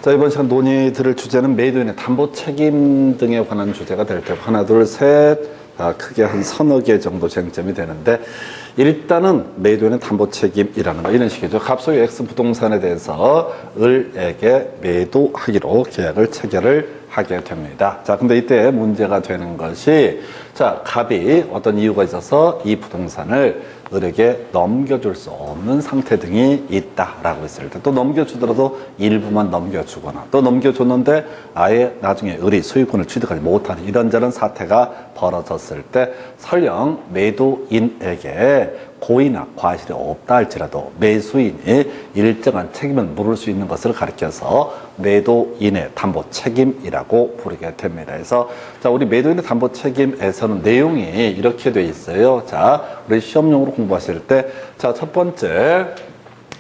자, 이번 시간 논의 들을 주제는 매도인의 담보 책임 등에 관한 주제가 될 테고, 하나, 둘, 셋, 크게 한 서너 개 정도 쟁점이 되는데, 일단은 매도인의 담보 책임이라는 거, 이런 식이죠. 갑소유 X 부동산에 대해서 을에게 매도하기로 계약을 체결을 하게 됩니다. 자, 근데 이때 문제가 되는 것이, 자, 갑이 어떤 이유가 있어서 이 부동산을 을에게 넘겨줄 수 없는 상태 등이 있다라고 했을 때, 또 넘겨주더라도 일부만 넘겨주거나, 또 넘겨줬는데 아예 나중에 을이 소유권을 취득하지 못하는 이런저런 사태가 벌어졌을 때, 설령 매도인에게 고의나 과실이 없다 할지라도 매수인이 일정한 책임을 물을 수 있는 것을 가리켜서 매도인의 담보 책임이라고 부르게 됩니다. 그래서 자, 우리 매도인의 담보 책임에서는 내용이 이렇게 돼 있어요. 자, 우리 시험용으로 공부하실 때, 자, 첫 번째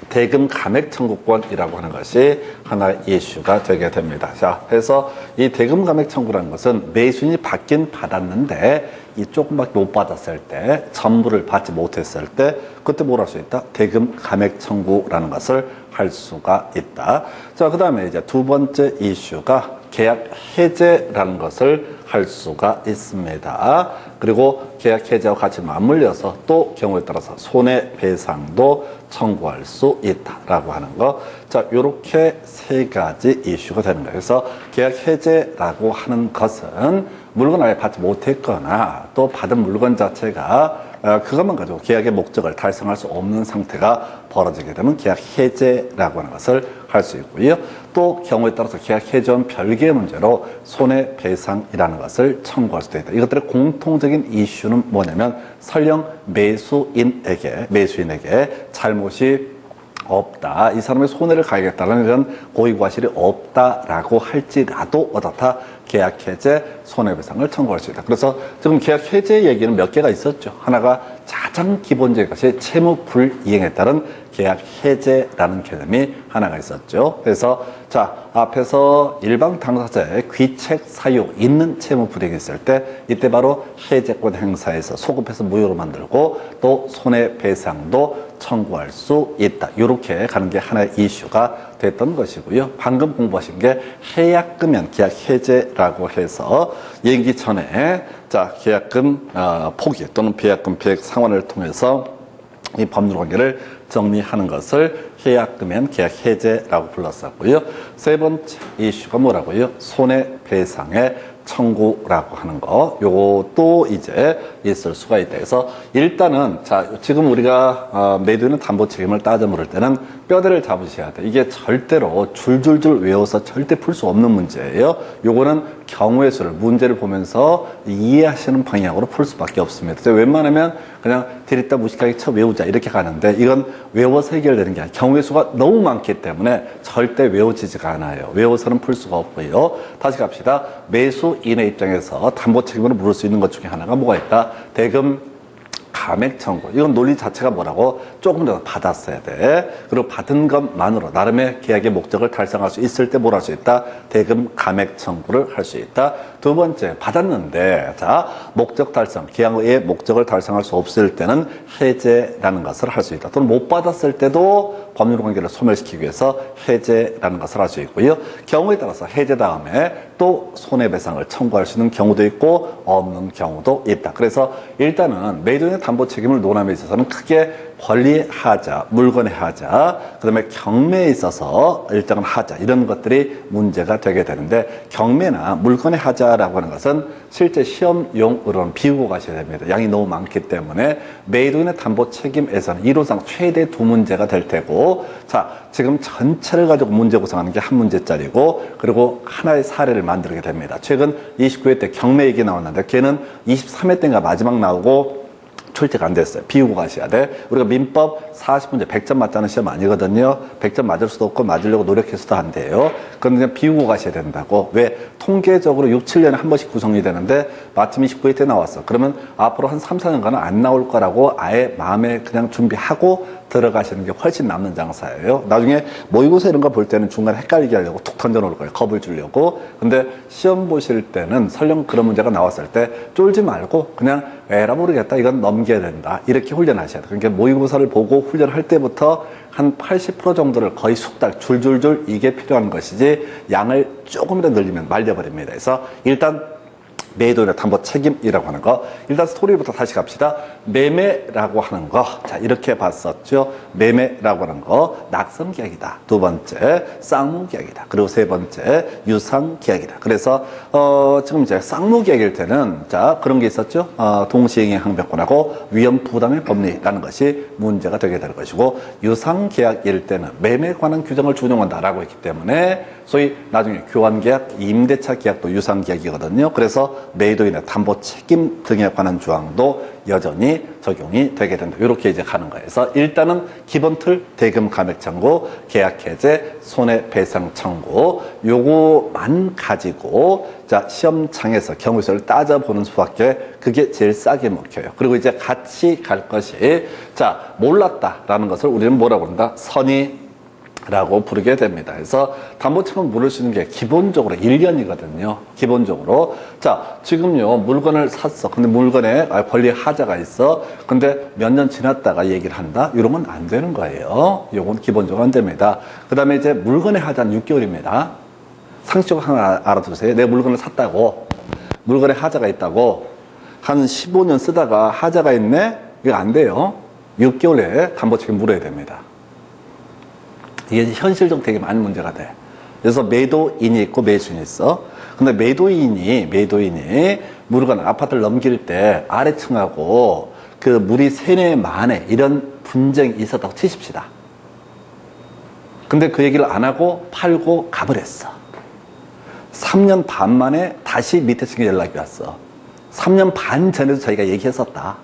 대금 감액 청구권이라고 하는 것이 하나의 이슈가 되게 됩니다. 자, 그래서 이 대금 감액 청구라는 것은 매수인이 받긴 받았는데 이 조금밖에 못 받았을 때, 전부를 받지 못했을 때, 그때 뭘 할 수 있다? 대금 감액 청구라는 것을 할 수가 있다. 자, 그 다음에 이제 두 번째 이슈가 계약 해제라는 것을 할 수가 있습니다. 그리고 계약 해제와 같이 맞물려서 또 경우에 따라서 손해배상도 청구할 수 있다라고 하는 거. 자, 요렇게 세 가지 이슈가 되는 거예요. 그래서 계약 해제라고 하는 것은 물건 아예 받지 못했거나 또 받은 물건 자체가 그것만 가지고 계약의 목적을 달성할 수 없는 상태가 벌어지게 되면 계약 해제라고 하는 것을 할 수 있고요. 또 경우에 따라서 계약 해제와는 별개의 문제로 손해배상이라는 것을 청구할 수도 있다. 이것들의 공통적인 이슈는 뭐냐면, 설령 매수인에게 잘못이 없다, 이 사람의 손해를 가하겠다는 이런 고의과실이 없다라고 할지라도 어떻다? 계약 해제, 손해배상을 청구할 수 있다. 그래서 지금 계약 해제 얘기는 몇 개가 있었죠. 하나가 가장 기본적인 것이 채무 불이행에 따른 계약 해제라는 개념이 하나가 있었죠. 그래서 자, 앞에서 일방 당사자의 귀책 사유 있는 채무 불이행이 있을 때, 이때 바로 해제권 행사에서 소급해서 무효로 만들고 또 손해배상도 청구할 수 있다. 이렇게 가는 게 하나의 이슈가 됐던 것이고요. 방금 공부하신 게 해약금연 계약 해제라고 해서 얘기 전에, 자, 계약금 포기 또는 비약금 비액 상환을 통해서 이 법률 관계를 정리하는 것을 해약금연 계약 해제라고 불렀었고요. 세 번째 이슈가 뭐라고요? 손해배상의 청구라고 하는 거, 요것도 이제 있을 수가 있다. 그래서 일단은, 자, 지금 우리가 매도인의 담보 책임을 따져 물을 때는 뼈대를 잡으셔야 돼. 이게 절대로 줄줄줄 외워서 절대 풀 수 없는 문제예요. 요거는 경우의 수를, 문제를 보면서 이해하시는 방향으로 풀 수밖에 없습니다. 웬만하면 그냥 들이다 무식하게 쳐 외우자 이렇게 가는데, 이건 외워서 해결되는 게 아니라 경우의 수가 너무 많기 때문에 절대 외워지지가 않아요. 외워서는 풀 수가 없고요. 다시 갑시다. 매수인의 입장에서 담보 책임을 물을 수 있는 것 중에 하나가 뭐가 있다? 대금 감액 청구. 이건 논리 자체가 뭐라고? 조금 더 받았어야 돼. 그리고 받은 것만으로 나름의 계약의 목적을 달성할 수 있을 때 뭘 할 수 있다? 대금 감액 청구를 할 수 있다. 두 번째, 받았는데, 자, 목적 달성, 계약의 목적을 달성할 수 없을 때는 해제라는 것을 할 수 있다. 또는 못 받았을 때도 법률 관계를 소멸시키기 위해서 해제라는 것을 할 수 있고요. 경우에 따라서 해제 다음에 또 손해배상을 청구할 수 있는 경우도 있고 없는 경우도 있다. 그래서 일단은 매도인의 담보 책임을 논함에 있어서는 크게 권리의 하자, 물건의 하자, 그 다음에 경매에 있어서 일정한 하자, 이런 것들이 문제가 되게 되는데, 경매나 물건의 하자라고 하는 것은 실제 시험용으로는 비우고 가셔야 됩니다. 양이 너무 많기 때문에 매도인의 담보 책임에서는 이론상 최대 두 문제가 될 테고, 자, 지금 전체를 가지고 문제 구성하는 게 한 문제짜리고, 그리고 하나의 사례를 만들게 됩니다. 최근 29회 때 경매 얘기 나왔는데, 걔는 23회 때인가 마지막 나오고 출제가 안 됐어요. 비우고 가셔야 돼. 우리가 민법 40문제 100점 맞자는 시험 아니거든요. 100점 맞을 수도 없고 맞으려고 노력해서도 안 돼요. 그건 그냥 비우고 가셔야 된다고. 왜? 통계적으로 6, 7년에 한 번씩 구성이 되는데 마침 29회 때 나왔어. 그러면 앞으로 한 3, 4년간은 안 나올 거라고 아예 마음에 그냥 준비하고 들어가시는 게 훨씬 남는 장사예요. 나중에 모의고사 이런 거 볼 때는 중간에 헷갈리게 하려고 툭 던져놓을 거예요. 겁을 주려고. 근데 시험 보실 때는 설령 그런 문제가 나왔을 때 쫄지 말고 그냥 에라 모르겠다. 이건 넘겨야 된다. 이렇게 훈련하셔야 돼요. 그러니까 모의고사를 보고 훈련할 때부터 한 80% 정도를 거의 숙달, 줄줄줄 이게 필요한 것이지 양을 조금이라도 늘리면 말려버립니다. 그래서 일단 매도인의 담보 책임이라고 하는 거. 일단 스토리부터 다시 갑시다. 매매라고 하는 거. 자, 이렇게 봤었죠. 매매라고 하는 거. 낙선계약이다. 두 번째, 쌍무계약이다. 그리고 세 번째, 유상계약이다. 그래서, 지금 이제 쌍무계약일 때는, 자, 그런 게 있었죠. 동시행위 항변권하고 위험부담의 법리라는 것이 문제가 되게 될 것이고, 유상계약일 때는 매매에 관한 규정을 준용한다라고 했기 때문에, 소위 나중에 교환계약, 임대차 계약도 유상계약이거든요. 그래서 매도인의 담보 책임 등에 관한 조항도 여전히 적용이 되게 된다. 이렇게 이제 가는 거예요. 그래서 일단은 기본 틀, 대금 감액 청구, 계약 해제, 손해배상 청구, 요거만 가지고 자 시험장에서 경우수를 따져보는 수밖에 그게 제일 싸게 먹혀요. 그리고 이제 같이 갈 것이 자 몰랐다라는 것을 우리는 뭐라고 그런다? 선의라고 부르게 됩니다. 그래서 담보책임을 물을 수 있는 게 기본적으로 1년이거든요. 기본적으로. 자, 지금요, 물건을 샀어. 근데 물건에 권리 하자가 있어. 근데 몇 년 지났다가 얘기를 한다? 이러면 안 되는 거예요. 요건 기본적으로 안 됩니다. 그 다음에 이제 물건의 하자는 6개월입니다. 상식적으로 하나 알아두세요. 내 물건을 샀다고. 물건에 하자가 있다고. 한 15년 쓰다가 하자가 있네? 이거 안 돼요. 6개월에 담보책임 물어야 됩니다. 이게 현실적으로 되게 많은 문제가 돼. 그래서 매도인이 있고 매수인이 있어. 근데 매도인이 물건 아파트를 넘길 때 아래층하고 그 물이 세네 만에 이런 분쟁이 있었다고 치십시다. 근데 그 얘기를 안 하고 팔고 가버렸어. 3년 반 만에 다시 밑에 층에 연락이 왔어. 3년 반 전에도 저희가 얘기했었다.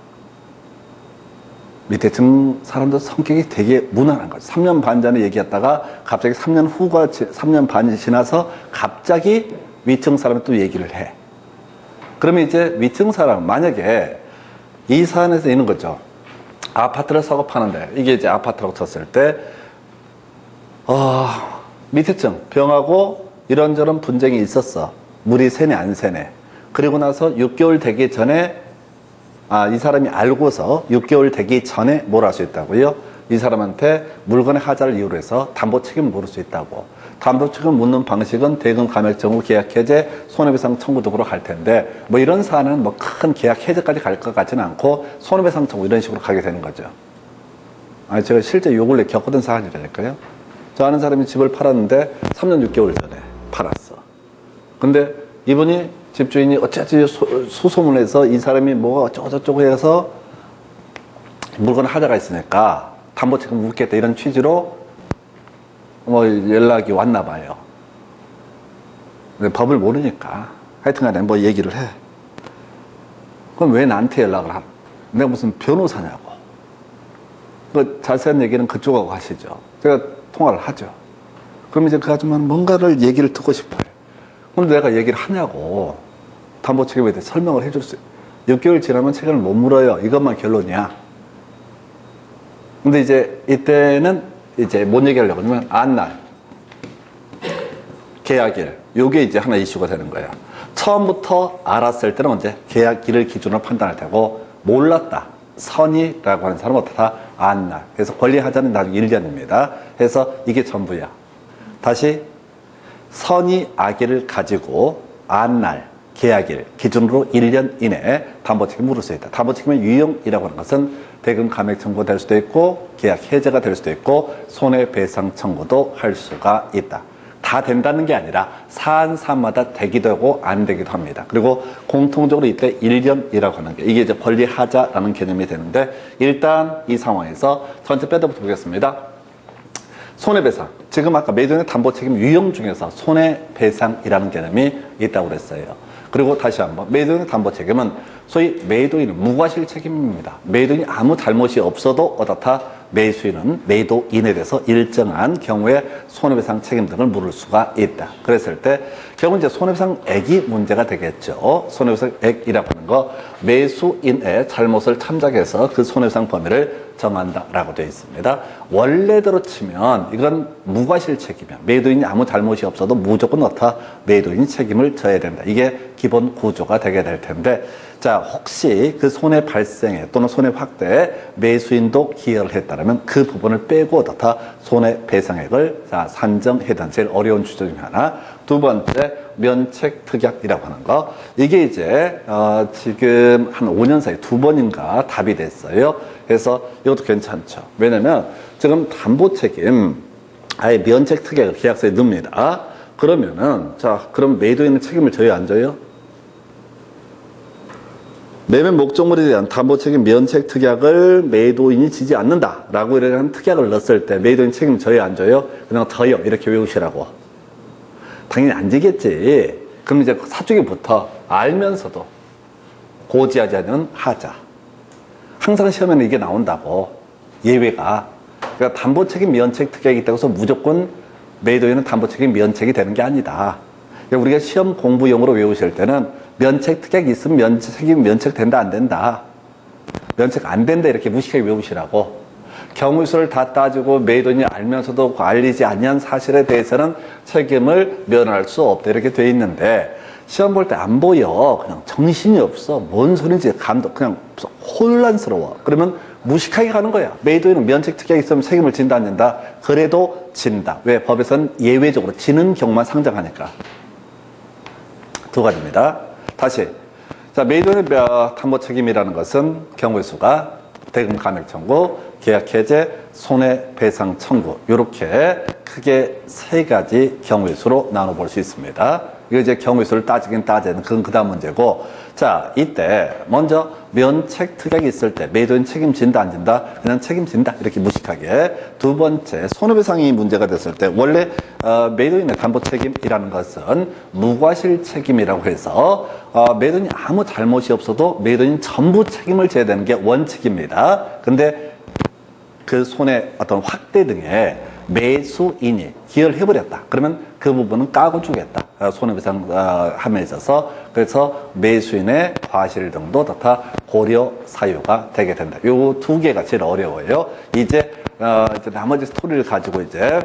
밑에 층 사람들 성격이 되게 무난한 거죠. 3년 반 전에 얘기했다가 갑자기 3년 반이 지나서 갑자기 위층 사람이 또 얘기를 해. 그러면 이제 위층 사람, 만약에 이 사안에서 있는 거죠. 아파트를 사고 파는데, 이게 이제 아파트라고 쳤을 때, 밑에 층, 병하고 이런저런 분쟁이 있었어. 물이 새네, 안 새네. 그리고 나서 6개월 되기 전에 이 사람이 알고서 6개월 되기 전에 뭘 할 수 있다고요? 이 사람한테 물건의 하자를 이유로 해서 담보 책임을 물을 수 있다고. 담보 책임을 묻는 방식은 대금 감액 청구, 계약 해제, 손해배상 청구 등으로 갈 텐데 뭐 이런 사안은 뭐 큰 계약 해제까지 갈 것 같지는 않고 손해배상 청구 이런 식으로 가게 되는 거죠. 제가 실제 요 근래 겪었던 사안이라니까요. 저 아는 사람이 집을 팔았는데 3년 6개월 전에 팔았어. 근데 이분이 집주인이 어찌어찌 소송을 해서 이 사람이 뭐가 어쩌고저쩌고 해서 물건을 하자가 있으니까 담보책임 묻겠다 이런 취지로 뭐 연락이 왔나 봐요. 근데 법을 모르니까 하여튼간에 뭐 얘기를 해. 그럼 왜 나한테 연락을 하나? 내가 무슨 변호사냐고. 그 자세한 얘기는 그쪽하고 하시죠. 제가 통화를 하죠. 그럼 이제 그 아줌마는 뭔가를 얘기를 듣고 싶어요. 그럼 내가 얘기를 하냐고. 담보 책임에 대해 설명을 해줄 수 있어요. 6개월 지나면 책임을 못 물어요. 이것만 결론이야. 근데 이제 이때는 이제 뭔 얘기하려고 하냐면 안날, 계약일, 요게 이제 하나 이슈가 되는 거예요. 처음부터 알았을 때는 언제 계약일을 기준으로 판단할 테고 몰랐다. 선의라고 하는 사람은 어떻다? 안날. 그래서 권리하자는 나중에 1년입니다. 그래서 이게 전부야. 다시 선의 악의를 가지고 안날, 계약일 기준으로 1년 이내에 담보책임을 물을 수 있다. 담보책임의 유형이라고 하는 것은 대금 감액 청구가 될 수도 있고 계약 해제가 될 수도 있고 손해배상 청구도 할 수가 있다. 다 된다는 게 아니라 사안사안마다 되기도 하고 안 되기도 합니다. 그리고 공통적으로 이때 1년이라고 하는 게 이게 이제 권리하자라는 개념이 되는데 일단 이 상황에서 전체 빼도부터 보겠습니다. 손해배상. 지금 아까 매도인의 담보책임 유형 중에서 손해배상이라는 개념이 있다고 그랬어요. 그리고 다시 한번 매도인의 담보책임은 소위 매도인은 무과실 책임입니다. 매도인이 아무 잘못이 없어도 어떻다? 매수인은 매도인에 대해서 일정한 경우에 손해배상 책임 등을 물을 수가 있다. 그랬을 때 결국 이제 손해배상액이 문제가 되겠죠. 손해배상액이라고 하는 거 매수인의 잘못을 참작해서 그 손해배상 범위를 정한다라고 되어 있습니다. 원래대로 치면 이건 무과실 책임이야. 매도인이 아무 잘못이 없어도 무조건 어떠 매도인이 책임을 져야 된다. 이게 기본 구조가 되게 될 텐데, 자, 혹시 그 손해 발생에 또는 손해 확대에 매수인도 기여를 했다면 그 부분을 빼고 어떻다 손해배상액을 산정해야 되는 제일 어려운 주제 중에 하나. 두 번째, 면책특약이라고 하는 거. 이게 이제 지금 한 5년 사이 2번인가 답이 됐어요. 그래서 이것도 괜찮죠. 왜냐면 지금 담보책임 아예 면책특약을 계약서에 넣습니다. 그러면은 자, 그럼 매도인은 책임을 져요, 안 져요? 매매 목적물에 대한 담보책임 면책특약을 매도인이 지지 않는다라고 이런 특약을 넣었을 때 매도인 책임 져요, 안 져요? 그냥 져요, 이렇게 외우시라고. 당연히 안 지겠지. 그럼 이제 사쪽에부터 알면서도 고지하지 않은 하자. 항상 시험에는 이게 나온다고. 예외가. 그러니까 담보책임 면책 특약이 있다고 해서 무조건 매도인은 담보책임 면책이 되는 게 아니다. 그러니까 우리가 시험 공부용으로 외우실 때는 면책 특약이 있으면 면책이 면책된다 안 된다. 면책 안 된다 이렇게 무식하게 외우시라고. 경우수를 다 따지고 매도인이 알면서도 알리지 아니한 사실에 대해서는 책임을 면할 수 없다 이렇게 돼 있는데 시험 볼 때 안 보여. 그냥 정신이 없어. 뭔 소리인지 감도 그냥 혼란스러워. 그러면 무식하게 가는 거야. 매도인은 면책 특약이 있으면 책임을 진다 안 진다? 그래도 진다. 왜? 법에서는 예외적으로 지는 경우만 상정하니까. 두 가지입니다. 다시. 자, 매도인의 담보 책임이라는 것은 경우의 수가 대금 감액 청구, 계약 해제, 손해배상 청구 이렇게 크게 세 가지 경우의 수로 나눠볼 수 있습니다. 이거 이제 경우의 수를 따지긴 따지는 그건 그 다음 문제고, 자, 이때 먼저 면책 특약이 있을 때 매도인 책임진다 안 진다? 그냥 책임진다 이렇게 무식하게. 두 번째, 손해배상이 문제가 됐을 때 원래 매도인의 담보 책임이라는 것은 무과실 책임이라고 해서 매도인이 아무 잘못이 없어도 매도인 전부 책임을 져야 되는 게 원칙입니다. 근데 그 손해 어떤 확대 등에 매수인이 기여를 해버렸다. 그러면 그 부분은 까고 주겠다. 손해배상 함에 있어서. 그래서 매수인의 과실 등도 다 고려 사유가 되게 된다. 요 두 개가 제일 어려워요. 이제 나머지 스토리를 가지고 이제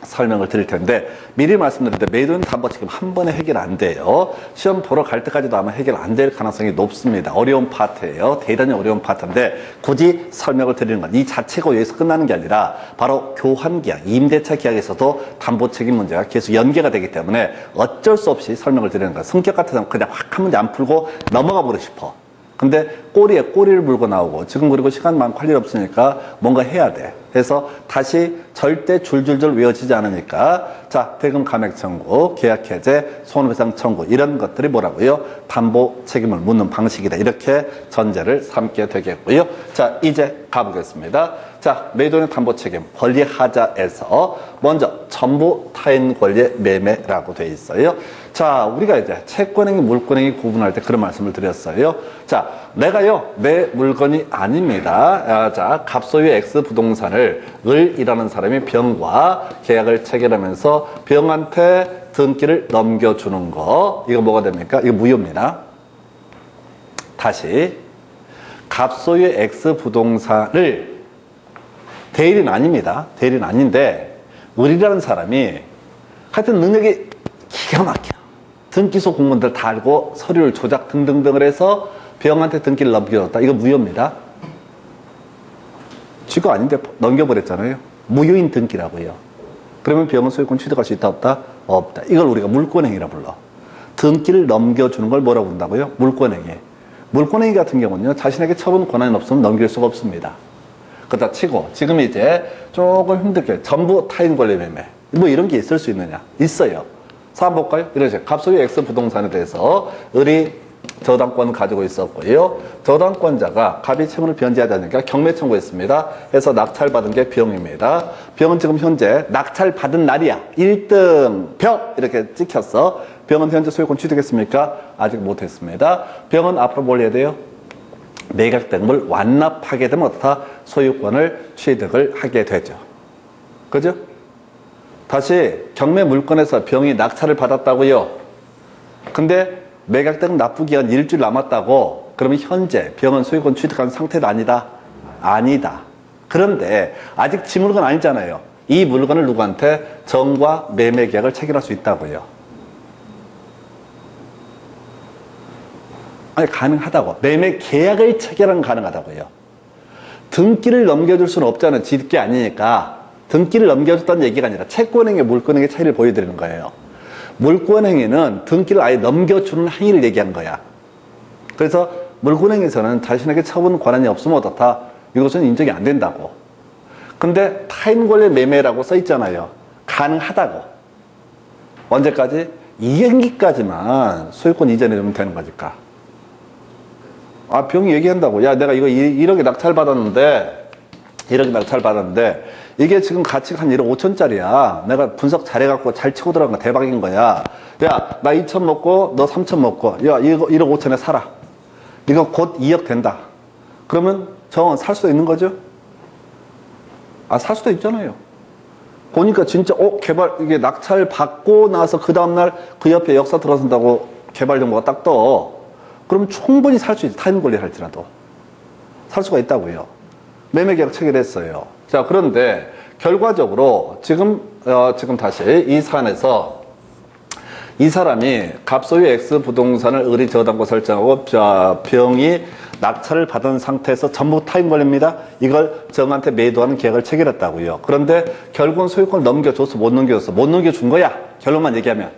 설명을 드릴 텐데 미리 말씀드릴 때 매도인 담보 책임 한 번에 해결 안 돼요. 시험 보러 갈 때까지도 아마 해결 안 될 가능성이 높습니다. 어려운 파트예요. 대단히 어려운 파트인데 굳이 설명을 드리는 건 이 자체가 여기서 끝나는 게 아니라 바로 교환계약, 임대차 계약에서도 담보 책임 문제가 계속 연계가 되기 때문에 어쩔 수 없이 설명을 드리는 거예요. 성격 같아서는 그냥 확 한 문제 안 풀고 넘어가 보고 싶어. 근데 꼬리에 꼬리를 물고 나오고 지금 그리고 시간 많고 할 일 없으니까 뭔가 해야 돼. 그래서 다시 절대 줄줄줄 외워지지 않으니까 자, 대금 감액 청구, 계약 해제, 손해배상 청구 이런 것들이 뭐라고요? 담보 책임을 묻는 방식이다. 이렇게 전제를 삼게 되겠고요. 자, 이제 가보겠습니다. 자, 매도인의 담보 책임 권리 하자에서 먼저 전부 타인 권리의 매매라고 되어 있어요. 자, 우리가 이제 채권행위, 물권행위 구분할 때 그런 말씀을 드렸어요. 자, 내가요, 내 물건이 아닙니다. 자, 갑소유 X 부동산을 을이라는 사람이 병과 계약을 체결하면서 병한테 등기를 넘겨주는 거. 이거 뭐가 됩니까? 이거 무효입니다. 다시. 갑소유 X 부동산을 대리는 아닙니다. 대리는 아닌데 을이라는 사람이 하여튼 능력이 기가 막혀. 등기소 공무원들 다 알고 서류를 조작 등등등을 해서 병한테 등기를 넘겨줬다. 이거 무효입니다. 쥐가 아닌데 넘겨버렸잖아요. 무효인 등기라고요. 그러면 병은 소유권 취득할 수 있다 없다? 없다. 이걸 우리가 물권행위라 불러. 등기를 넘겨주는 걸 뭐라고 부른다고요? 물권행위. 물권행위 같은 경우는요, 자신에게 처분 권한이 없으면 넘길 수가 없습니다. 그렇다 치고 지금 이제 조금 힘들게 전부 타인 권리 매매 뭐 이런 게 있을 수 있느냐? 있어요. 사안 볼까요? 이러죠. 갑소유 X 부동산에 대해서 을이 저당권을 가지고 있었고요. 저당권자가 갑이 채무를 변제하지 않으니까 경매 청구했습니다. 해서 낙찰받은 게 병입니다. 병은 지금 현재 낙찰받은 날이야. 1등 병! 이렇게 찍혔어. 병은 현재 소유권 취득했습니까? 아직 못했습니다. 병은 앞으로 뭘 해야 돼요? 매각대금을 완납하게 되면 어떻다? 소유권을 취득을 하게 되죠. 그죠? 다시 경매 물건에서 병이 낙찰을 받았다고요. 근데 매각대금 납부 기간 일주일 남았다고. 그러면 현재 병은 소유권 취득한 상태도 아니다? 아니다. 그런데 아직 지 물건 아니잖아요. 이 물건을 누구한테 정과 매매 계약을 체결할 수 있다고요. 아니, 가능하다고. 매매 계약을 체결하면 가능하다고요. 등기를 넘겨줄 수는 없잖아요. 지 게 아니니까. 등기를 넘겨줬다는 얘기가 아니라 채권행위, 물권행위 차이를 보여드리는 거예요. 물권행위는 등기를 아예 넘겨주는 행위를 얘기한 거야. 그래서 물권행위에서는 자신에게 처분 권한이 없으면 어떻다? 이것은 인정이 안 된다고. 근데 타인권의 매매라고 써 있잖아요. 가능하다고. 언제까지? 2행기까지만 소유권 이전해주면 되는 거니까. 아, 병이 얘기한다고. 야, 내가 이거 1억에 낙찰받았는데, 1억에 낙찰받았는데, 이게 지금 가치가 한 1억 5천짜리야. 내가 분석 잘해갖고 잘 치고 들어간 거 대박인 거야. 야, 나 2천 먹고, 너 3천 먹고, 야, 이거 1억 5천에 사라. 이거 곧 2억 된다. 그러면 정원 살 수도 있는 거죠? 아, 살 수도 있잖아요. 보니까 진짜, 개발, 이게 낙찰 받고 나서 그 다음날 그 옆에 역사 들어선다고 개발 정보가 딱 떠. 그럼 충분히 살 수 있지. 타인 권리 할지라도. 살 수가 있다고요. 매매 계약 체결했어요. 자, 그런데 결과적으로 지금 다시 이 사안에서 이 사람이 갑소유 X 부동산을 의리 저당고 설정하고 병이 낙찰을 받은 상태에서 전부 타인 권리입니다. 이걸 정한테 매도하는 계약을 체결했다고요. 그런데 결국은 소유권을 넘겨줬어, 못 넘겨줬어? 못 넘겨준 거야. 결론만 얘기하면.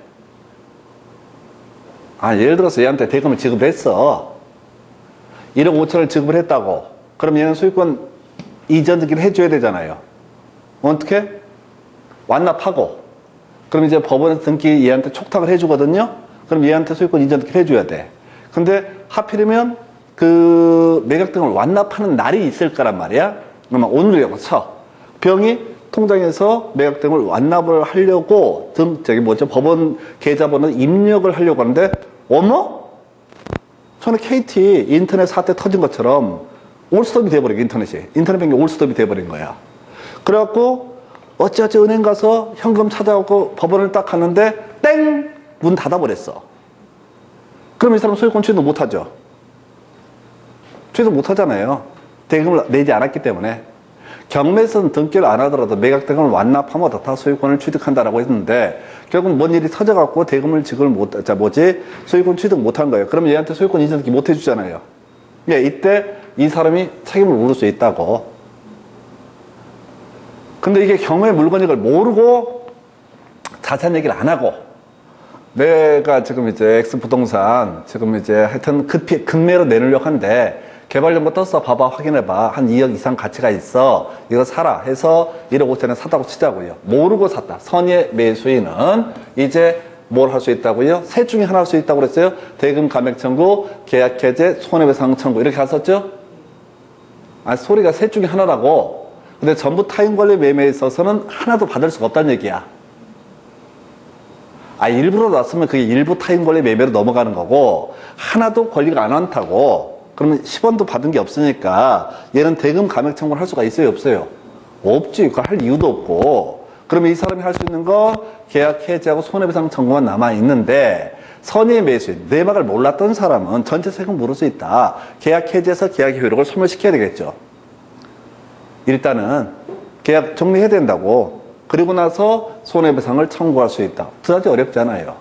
아, 예를 들어서 얘한테 대금을 지급했어. 1억 5천을 지급을 했다고. 그럼 얘는 소유권 이전 등기를 해줘야 되잖아요. 어떻게? 완납하고. 그럼 이제 법원에서 등기 얘한테 촉탁을 해주거든요. 그럼 얘한테 소유권 이전 등기를 해줘야 돼. 근데 하필이면 그 매각 등을 완납하는 날이 있을 거란 말이야. 그러면 오늘이라고 쳐. 병이 통장에서 매각 등을 완납을 하려고 법원 계좌번호 입력을 하려고 하는데, 어머? 전에 KT 인터넷 사태 터진 것처럼 올스톱이 돼버린 거야. 인터넷 뱅킹 올스톱이 돼버린 거야. 그래갖고 어찌어찌 은행 가서 현금 찾아갖고 법원을 딱 갔는데 땡! 문 닫아버렸어. 그럼 이 사람 소유권 취득 못하죠. 취득 못하잖아요. 대금을 내지 않았기 때문에. 경매에서는 등기를 안 하더라도 매각 대금을 완납하면 다 소유권을 취득한다라고 했는데, 결국 뭔 일이 터져갖고 대금을 소유권 취득 못한 거예요. 그럼 얘한테 소유권 이전 등기 못 해주잖아요. 예, 이때 이 사람이 책임을 물을 수 있다고. 근데 이게 경매 물건인 걸 모르고 자세한 얘기를 안 하고, 내가 지금 이제 X부동산 지금 이제 하여튼 급매로 내놓으려고 하는데, 개발 정보 떴어. 봐봐. 확인해봐. 한 2억 이상 가치가 있어. 이거 사라. 해서 1억 5천에 사다고 치자고요. 모르고 샀다. 선의 매수인은 이제 뭘 할 수 있다고요? 셋 중에 하나 할 수 있다고 그랬어요. 대금 감액 청구, 계약 해제, 손해배상 청구. 이렇게 갔었죠? 아, 소리가 셋 중에 하나라고. 근데 전부 타인 권리 매매에 있어서는 하나도 받을 수가 없다는 얘기야. 아, 일부러 놨으면 그게 일부 타인 권리 매매로 넘어가는 거고, 하나도 권리가 안 많다고. 그러면 10원도 받은 게 없으니까 얘는 대금 감액 청구를 할 수가 있어요, 없어요? 없지. 그걸 할 이유도 없고. 그러면 이 사람이 할 수 있는 거 계약 해지하고 손해배상 청구만 남아 있는데, 선의 매수인, 내막을 몰랐던 사람은 전체 세금 물을 수 있다. 계약 해지해서 계약의 효력을 소멸시켜야 되겠죠. 일단은 계약 정리해야 된다고. 그리고 나서 손해배상을 청구할 수 있다. 그다지 어렵지 않아요.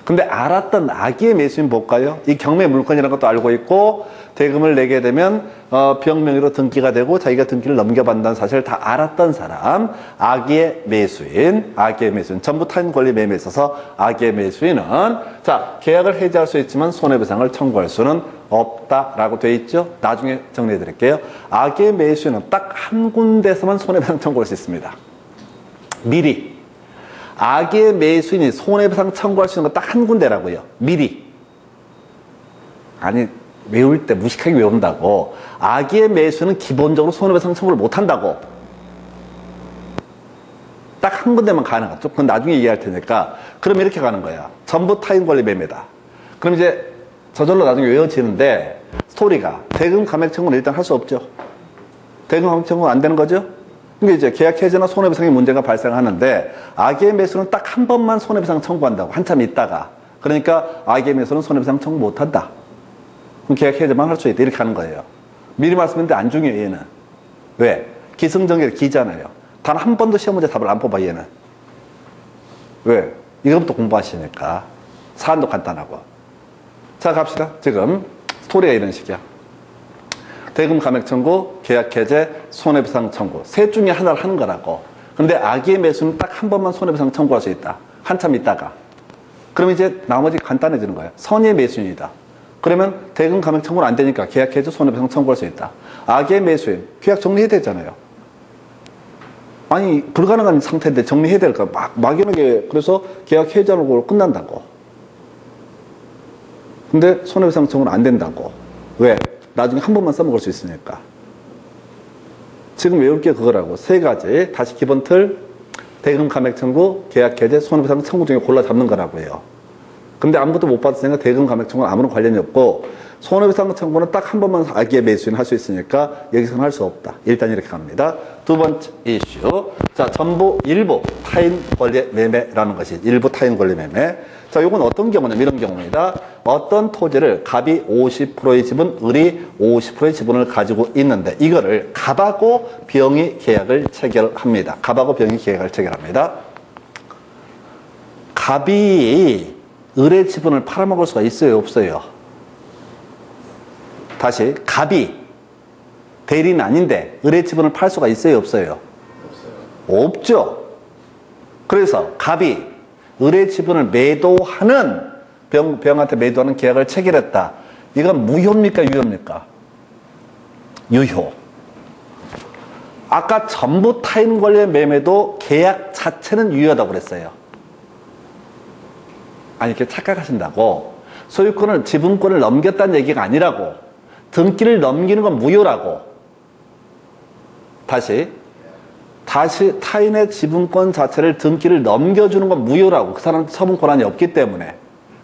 근데 알았던 악의의 매수인 볼까요? 이 경매 물건이라는 것도 알고 있고, 대금을 내게 되면 병 명의로 등기가 되고 자기가 등기를 넘겨받는다는 사실을 다 알았던 사람, 악의의 매수인, 전부 타인 권리 매매에 있어서 악의의 매수인은, 자, 계약을 해지할 수 있지만 손해배상을 청구할 수는 없다라고 돼 있죠. 나중에 정리해 드릴게요. 악의의 매수인은 딱 한 군데서만 손해배상 청구할 수 있습니다. 미리. 악의 매수인이 손해배상 청구할 수 있는 건 딱 한 군데라고요. 미리. 아니, 외울 때 무식하게 외운다고. 악의 매수는 기본적으로 손해배상 청구를 못한다고. 딱 한 군데만 가능하죠. 그건 나중에 얘기할 테니까. 그럼 이렇게 가는 거야. 전부 타인 권리 매매다. 그럼 이제 저절로 나중에 외워지는데, 스토리가 대금 감액 청구는 일단 할 수 없죠. 대금 감액 청구는 안 되는 거죠. 그러니까 이제 계약 해지나 손해배상의 문제가 발생하는데 악의 매수는 딱 한 번만 손해배상 청구한다고 한참 있다가 그러니까 악의 매수는 손해배상 청구 못한다. 그럼 계약 해지만 할 수 있다 이렇게 하는 거예요. 미리 말씀드렸는데 안 중요해요 얘는. 왜? 기승전결 기잖아요. 단 한 번도 시험 문제 답을 안 뽑아 얘는. 왜? 이거부터 공부하시니까. 사안도 간단하고. 자 갑시다. 지금 스토리가 이런 식이야. 대금 감액 청구, 계약 해제, 손해배상 청구. 셋 중에 하나를 하는 거라고. 근데 악의 매수는 딱 한 번만 손해배상 청구할 수 있다. 한참 있다가. 그럼 이제 나머지 간단해지는 거예요. 선의의 매수인이다. 그러면 대금 감액 청구는 안 되니까 계약 해제, 손해배상 청구할 수 있다. 악의 매수인. 계약 정리해야 되잖아요. 아니 불가능한 상태인데 정리해야 될까? 막연하게 그래서 계약 해제하고 끝난다고. 근데 손해배상 청구는 안 된다고. 왜? 나중에 한 번만 써먹을 수 있으니까. 지금 외울 게 그거라고. 세 가지. 다시 기본 틀. 대금 감액 청구, 계약 해제, 손해배상 청구 중에 골라 잡는 거라고요. 근데 아무것도 못 받았으니까 대금 감액 청구는 아무런 관련이 없고 손해배상 청구는 딱 한 번만 악의 매수인 할 수 있으니까 여기서는 할 수 없다. 일단 이렇게 갑니다. 두 번째 이슈. 자, 전부 일부 타인 권리 매매라는 것이 일부 타인 권리 매매. 자, 요건 어떤 경우냐면 이런 경우입니다. 어떤 토지를 갑이 50%의 지분, 을이 50%의 지분을 가지고 있는데 이거를 갑하고 병이 계약을 체결합니다. 갑하고 병이 계약을 체결합니다. 갑이 을의 지분을 팔아먹을 수가 있어요, 없어요? 다시 갑이 대리는 아닌데 을의 지분을 팔 수가 있어요, 없어요? 없죠. 그래서 갑이 을의 지분을 매도하는 병한테 매도하는 계약을 체결했다. 이건 무효입니까, 유효입니까? 유효. 아까 전부 타인 권리의 매매도 계약 자체는 유효하다고 그랬어요. 아니 이렇게 착각하신다고. 소유권을 지분권을 넘겼다는 얘기가 아니라고. 등기를 넘기는 건 무효라고. 다시 타인의 지분권 자체를 등기를 넘겨주는 건 무효라고. 그 사람한테 처분 권한이 없기 때문에.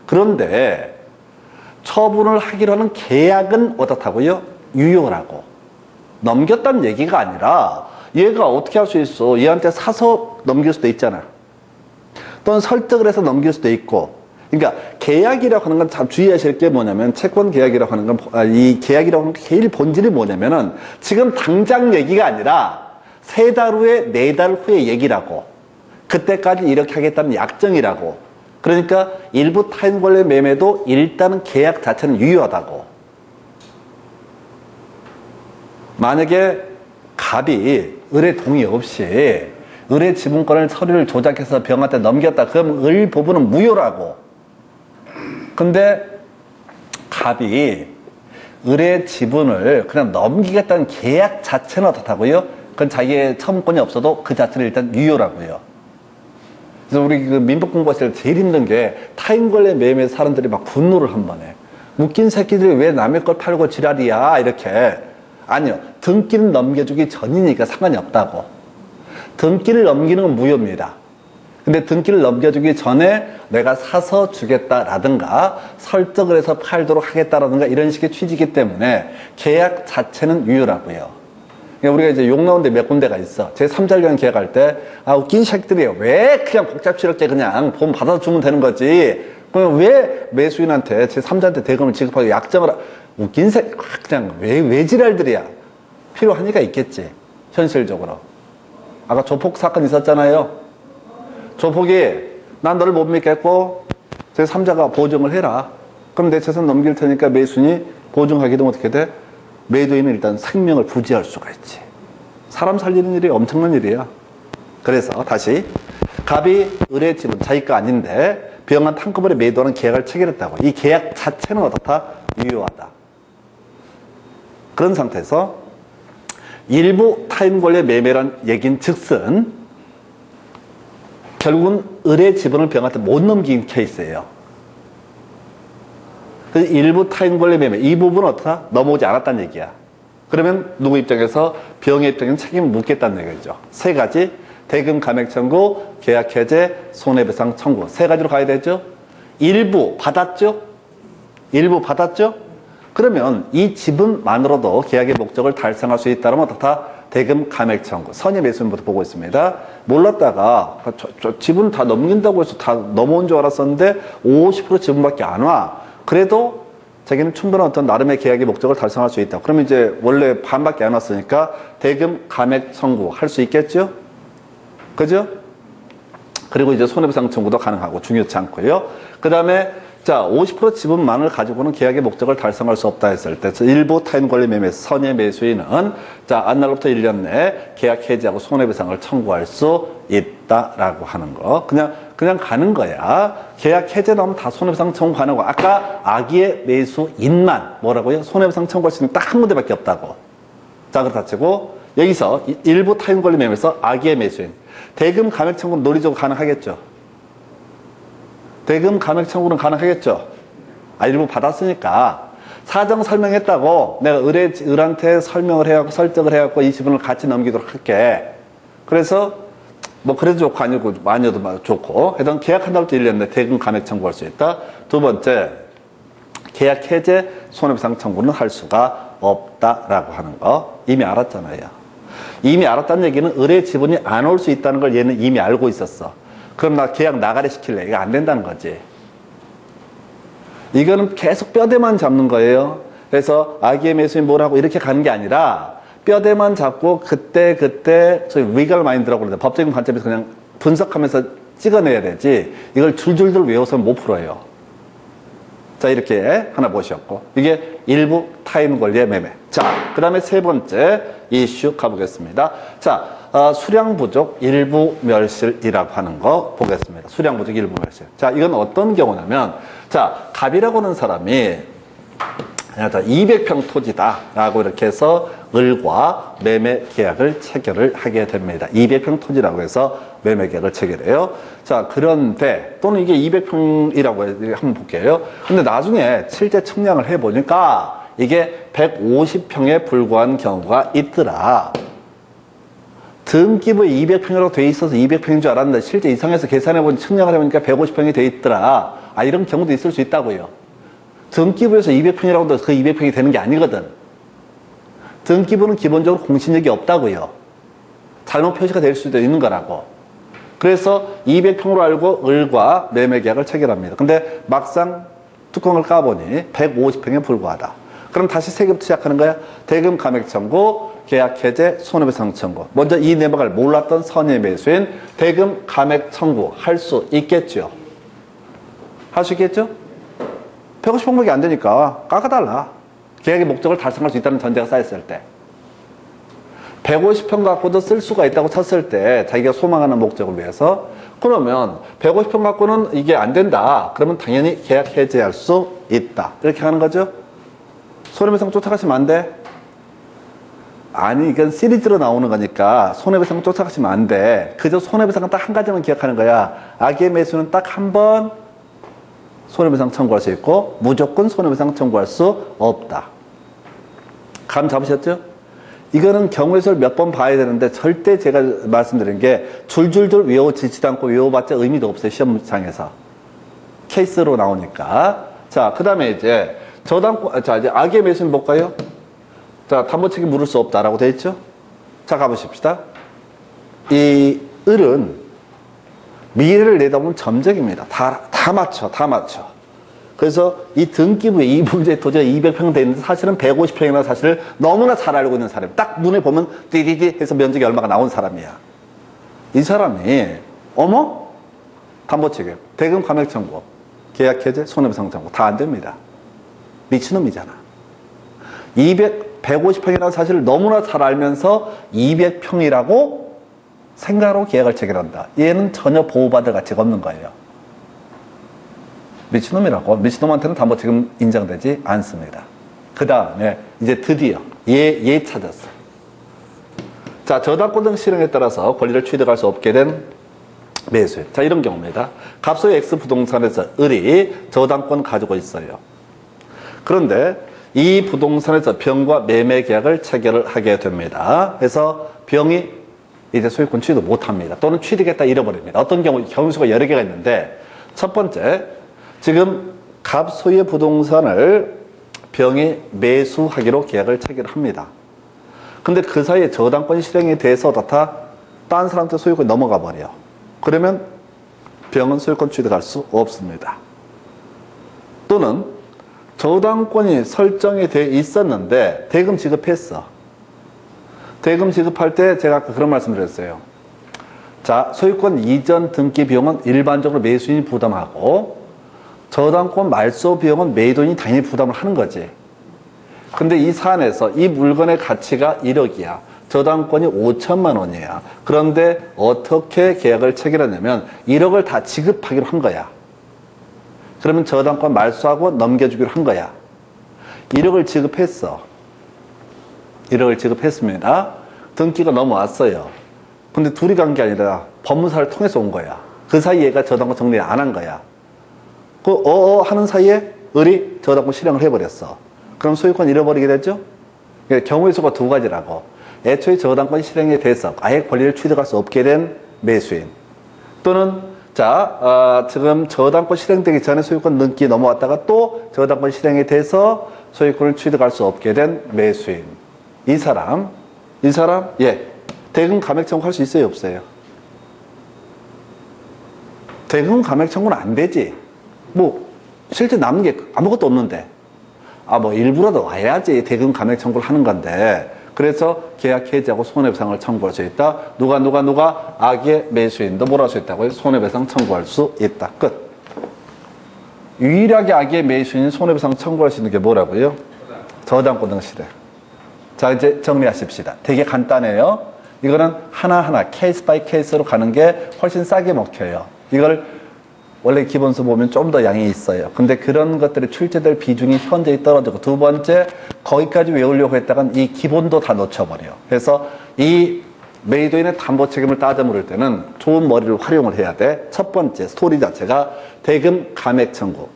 그런데 처분을 하기로 하는 계약은 어떻다고요? 유효라고. 넘겼다는 얘기가 아니라 얘가 어떻게 할 수 있어? 얘한테 사서 넘길 수도 있잖아. 또는 설득을 해서 넘길 수도 있고. 그러니까 계약이라고 하는 건 참 주의하실 게 뭐냐면 채권 계약이라고 하는 건 이 계약이라고 하는 게 제일 본질이 뭐냐면은 지금 당장 얘기가 아니라 3달 후에 4달 후에 얘기라고. 그때까지 이렇게 하겠다는 약정이라고. 그러니까 일부 타인 권리 매매도 일단은 계약 자체는 유효하다고. 만약에 갑이 을의 동의 없이 을의 지분권을 서류를 조작해서 병한테 넘겼다. 그럼 을 부분은 무효라고. 근데 갑이 을의 지분을 그냥 넘기겠다는 계약 자체는 어떻다고요? 그건 자기의 처분권이 없어도 그 자체는 일단 유효라고요. 그래서 우리 그 민법 공부하실 때 제일 힘든 게 타인 권리 매매 사람들이 막 분노를 한 번에. 웃긴 새끼들이 왜 남의 걸 팔고 지랄이야 이렇게. 아니요. 등기를 넘겨주기 전이니까 상관이 없다고. 등기를 넘기는 건 무효입니다. 근데 등기를 넘겨주기 전에 내가 사서 주겠다라든가 설득을 해서 팔도록 하겠다라든가 이런 식의 취지이기 때문에 계약 자체는 유효라고요. 그러니까 우리가 이제 욕 나온 데 몇 군데가 있어. 제 3자료형 계약할 때 웃긴 새끼들이에요. 왜 그냥 복잡스럽게 그냥 돈 받아서 주면 되는 거지. 그럼 왜 매수인한테 제 3자한테 대금을 지급하고 약정을 웃긴 새끼 그냥 왜 지랄들이야. 필요한 이가 있겠지. 현실적으로. 아까 조폭 사건 있었잖아요. 조폭이 난 너를 못 믿겠고 제3자가 보증을 해라. 그럼 내 재산 넘길 테니까 매수인이 보증하게 되면 어떻게 돼? 매도인은 일단 생명을 부지할 수가 있지. 사람 살리는 일이 엄청난 일이야. 그래서 다시 갑이 을의 지분 자기 거 아닌데 병한테 한꺼번에 매도하는 계약을 체결했다고. 이 계약 자체는 어떻다? 유효하다. 그런 상태에서 일부 타인 권리 매매란 얘긴 즉슨 결국은 을의 지분을 병한테 못 넘긴 케이스예요. 그래서 일부 타인 권리 매매 이 부분은 어떻다? 넘어오지 않았다는 얘기야. 그러면 누구 입장에서 병의 입장에서 책임을 묻겠다는 얘기죠. 세 가지 대금 감액 청구, 계약 해제, 손해배상 청구 세 가지로 가야 되죠. 일부 받았죠? 일부 받았죠? 그러면 이 지분만으로도 계약의 목적을 달성할 수 있다면 어떻다? 대금 감액 청구. 선의 매수인부터 보고 있습니다. 몰랐다가 지분 다 넘긴다고 해서 다 넘어온 줄 알았었는데 50% 지분밖에 안 와. 그래도 자기는 충분한 어떤 나름의 계약의 목적을 달성할 수 있다. 그러면 이제 원래 반밖에 안 왔으니까 대금 감액 청구 할 수 있겠죠? 그죠? 그리고 이제 손해배상 청구도 가능하고 중요치 않고요. 그 다음에 자, 50% 지분만을 가지고는 계약의 목적을 달성할 수 없다 했을 때 일부 타인 권리 매매 선의 매수인은 자, 안날로부터 1년 내에 계약 해지하고 손해배상을 청구할 수 있다라고 하는 거. 그냥 가는 거야. 계약 해제 나오면 다 손해배상 청구 가는 거. 아까 악의의 매수인만 뭐라고요? 손해배상 청구할 수 있는 딱 한 군데밖에 없다고. 자, 그렇다 치고 여기서 일부 타인 권리 매매에서 악의의 매수인. 대금 감액 청구는 논리적으로 가능하겠죠. 대금 감액 청구는 가능하겠죠. 일부 받았으니까 사정 설명했다고 내가 을한테 설명을 해갖고 설득을 해갖고 이 지분을 같이 넘기도록 할게. 그래서 뭐 그래도 좋고 아니어도 좋고 하여튼 계약한 다음부터 1년 내 대금 감액 청구할 수 있다. 두 번째, 계약 해제 손해배상 청구는 할 수가 없다라고 하는 거 이미 알았잖아요. 이미 알았다는 얘기는 을의 지분이 안 올 수 있다는 걸 얘는 이미 알고 있었어. 그럼 나 계약 나가래 시킬래? 이거 안 된다는 거지. 이거는 계속 뼈대만 잡는 거예요. 그래서 악의의 매수인 뭐라고 이렇게 가는 게 아니라 뼈대만 잡고 그때 소위 리걸 마인드라고 그러는데 법적인 관점에서 그냥 분석하면서 찍어내야 되지 이걸 줄줄줄 외워서는 못 풀어요. 자, 이렇게 하나 보셨고 이게 일부 타인 권리의 매매. 자, 그 다음에 세 번째 이슈 가보겠습니다. 자, 수량 부족 일부 멸실이라고 하는 거 보겠습니다. 수량 부족 일부 멸실. 자, 이건 어떤 경우냐면 자, 갑이라고 하는 사람이 200평 토지다라고 이렇게 해서 을과 매매 계약을 체결을 하게 됩니다. 200평 토지라고 해서 매매 계약을 체결해요. 자, 그런데 또는 이게 200평이라고 한번 볼게요. 근데 나중에 실제 측량을 해보니까 이게 150평에 불과한 경우가 있더라. 등기부에 200평이라고 돼 있어서 200평인 줄 알았는데 실제 이상해서 계산해보니 측량을 해보니까 150평이 돼 있더라. 이런 경우도 있을 수 있다고요. 등기부에서 200평이라고 해서 그 200평이 되는 게 아니거든. 등기부는 기본적으로 공신력이 없다고요. 잘못 표시가 될 수도 있는 거라고. 그래서 200평으로 알고 을과 매매 계약을 체결합니다. 근데 막상 뚜껑을 까보니 150평에 불과하다. 그럼 다시 세 개부터 시작하는 거야. 대금 감액 청구, 계약 해제, 손해배상 청구. 먼저 이 내막을 몰랐던 선의 매수인 대금 감액 청구 할 수 있겠죠. 할 수 있겠죠? 150평밖에 안 되니까 깎아달라. 계약의 목적을 달성할 수 있다는 전제가 쌓였을 때 150평 갖고도 쓸 수가 있다고 쳤을 때 자기가 소망하는 목적을 위해서 그러면 150평 갖고는 이게 안 된다. 그러면 당연히 계약 해제할 수 있다. 이렇게 하는 거죠. 손해배상 쫓아가시면 안 돼? 아니, 이건 시리즈로 나오는 거니까 손해배상 쫓아가시면 안 돼. 그저 손해배상은 딱 한 가지만 기억하는 거야. 악의 매수는 딱 한 번 손해배상 청구할 수 있고 무조건 손해배상 청구할 수 없다. 감 잡으셨죠? 이거는 경우의 몇 번 봐야 되는데 절대 제가 말씀드린 게 줄줄줄 외워지지도 않고 외워봤자 의미도 없어요. 시험장에서. 케이스로 나오니까. 자, 그 다음에 이제 자, 이제 악의 매수는 볼까요? 자, 담보책임 물을 수 없다라고 돼 있죠? 자, 가보십시다. 이 을은 미래를 내다보면 점적입니다. 다 맞춰. 그래서 이 등기부에 이 문제 토지가 200평 돼 있는데 사실은 150평이라는 사실을 너무나 잘 알고 있는 사람. 딱 눈에 보면 띠디디 해서 면적이 얼마가 나온 사람이야. 이 사람이 어머? 담보책임, 대금 감액 청구, 계약 해제, 손해배상 청구 다 안 됩니다. 미친놈이잖아. 150평이라는 사실을 너무나 잘 알면서 200평이라고 생각하고 계약을 체결한다. 얘는 전혀 보호받을 가치가 없는 거예요. 미친놈이라고. 미친놈한테는 담보책임 인정되지 않습니다. 그 다음에 이제 드디어 얘 찾았어. 자, 저당권 등 실행에 따라서 권리를 취득할 수 없게 된 매수인. 자, 이런 경우입니다. 갑소의 X 부동산에서 을이 저당권 가지고 있어요. 그런데 이 부동산에서 병과 매매 계약을 체결을 하게 됩니다. 그래서 병이 이제 소유권 취득 못합니다. 또는 취득했다 잃어버립니다. 어떤 경우수가 여러 개가 있는데 첫 번째, 지금 갑 소유의 부동산을 병이 매수하기로 계약을 체결합니다. 근데 그 사이에 저당권 실행에 대해서 다 딴 사람한테 소유권이 넘어가 버려. 그러면 병은 소유권 취득할 수 없습니다. 또는 저당권이 설정이 돼 있었는데 대금 지급했어. 대금 지급할 때 제가 아까 그런 말씀 드렸어요. 자, 소유권 이전 등기 비용은 일반적으로 매수인이 부담하고 저당권 말소 비용은 매도인이 당연히 부담을 하는 거지. 근데 이 사안에서 이 물건의 가치가 1억이야. 저당권이 5천만 원이야. 그런데 어떻게 계약을 체결하냐면 1억을 다 지급하기로 한 거야. 그러면 저당권 말소하고 넘겨주기로 한 거야. 1억을 지급했어. 1억을 지급했습니다. 등기가 넘어왔어요. 근데 둘이 간 게 아니라 법무사를 통해서 온 거야. 그 사이에 얘가 저당권 정리를 안 한 거야. 그 하는 사이에 을이 저당권 실행을 해버렸어. 그럼 소유권 잃어버리게 되죠? 경우의 수가 두 가지라고. 애초에 저당권 실행에 대해서 아예 권리를 취득할 수 없게 된 매수인. 또는 지금 저당권 실행되기 전에 소유권 등기 넘어왔다가 또 저당권 실행에 대해서 소유권을 취득할 수 없게 된 매수인. 이 사람, 예. 대금 감액 청구할 수 있어요, 없어요? 대금 감액 청구는 안 되지. 실제 남는 게 아무것도 없는데. 일부라도 와야지 대금 감액 청구를 하는 건데. 그래서 계약 해지하고 손해배상을 청구할 수 있다. 누가 악의 매수인도 뭘 할 수 있다고요? 손해배상 청구할 수 있다. 끝. 유일하게 악의 매수인이 손해배상 청구할 수 있는 게 뭐라고요? 저당권 등 실행. 자, 이제 정리하십시다. 되게 간단해요. 이거는 하나하나 케이스 바이 케이스로 가는 게 훨씬 싸게 먹혀요. 이걸 원래 기본서 보면 좀 더 양이 있어요. 근데 그런 것들이 출제될 비중이 현저히 떨어지고, 두 번째, 거기까지 외우려고 했다간 이 기본도 다 놓쳐버려. 그래서 이 매도인의 담보 책임을 따져 물을 때는 좋은 머리를 활용을 해야 돼. 첫 번째 스토리 자체가 대금 감액 청구,